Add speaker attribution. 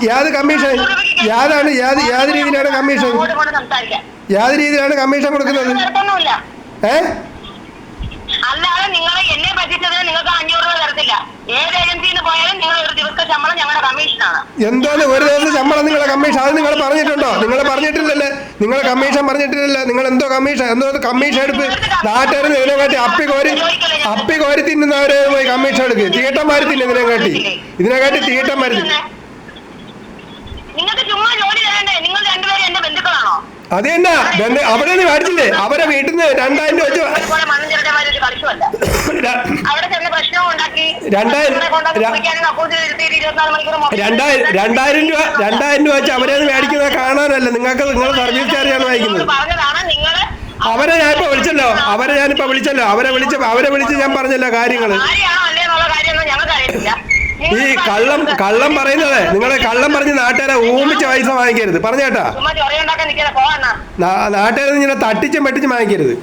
Speaker 1: യാത് commission യാത് രീതിയിലാണ് commission കൊടുക്കുന്നത്?
Speaker 2: അല്ലാതെ നിങ്ങൾ എന്നെ പറ്റിച്ചതിന് നിങ്ങൾക്ക് 500 രൂപ തരത്തില്ല. ഏത് ഏജൻസിയിൽ നിന്ന് പോയാലും നിങ്ങൾ ഒരു ദിവസത്തെ ശമ്പളം ഞങ്ങളുടെ കമ്മീഷനാണ്.
Speaker 1: എന്താണ് ഒരു ദിവസം ശമ്പളം നിങ്ങളെ കമ്മീഷൻ? അത് നിങ്ങൾ പറഞ്ഞിട്ടുണ്ടോ? നിങ്ങൾ പറഞ്ഞിട്ടില്ലല്ലേ? നിങ്ങൾ കമ്മീഷൻ പറഞ്ഞിട്ടില്ലല്ലോ. നിങ്ങൾ എന്തോ കമ്മീഷൻ എടുപ്പ് നാട്ടുകാർ ഇതിനെക്കാട്ടി അപ്പി കോരി തിന്നുന്നവരെ പോയി കമ്മീഷൻ എടുക്കുക. തീട്ടന്മാര് ഇതിനെക്കാട്ടി തീട്ടന്മാര്
Speaker 2: നിങ്ങൾക്ക് ചുമ്മാ ജോലി തരണ്ടേ? നിങ്ങൾ രണ്ടുപേരും എന്റെ ബന്ധുക്കളാണോ?
Speaker 1: അത് തന്നെ അവിടെ നിന്ന് മേടിച്ചില്ലേ? അവരെ വീട്ടിൽ നിന്ന് 2000 രൂപ വെച്ച് 2000 രൂപ വെച്ച് അവരെ മേടിക്കുന്നത് കാണാനല്ല, നിങ്ങൾക്ക് നിങ്ങളുടെ സർവീസ് ചാർജാണ് വാങ്ങിക്കുന്നത്. അവരെ ഞാനിപ്പോ വിളിച്ചല്ലോ. അവരെ വിളിച്ച് ഞാൻ പറഞ്ഞല്ലോ കാര്യങ്ങള്. ഈ കള്ളം പറയുന്നത് നിങ്ങളെ കള്ളം പറഞ്ഞ് നാട്ടുകാരെ ഊമിച്ച് പൈസ വാങ്ങിക്കരുത്. പറഞ്ഞേട്ടാ, നാട്ടുകാരെ ഇങ്ങനെ തട്ടിച്ചും വെട്ടിച്ചും വാങ്ങിക്കരുത്.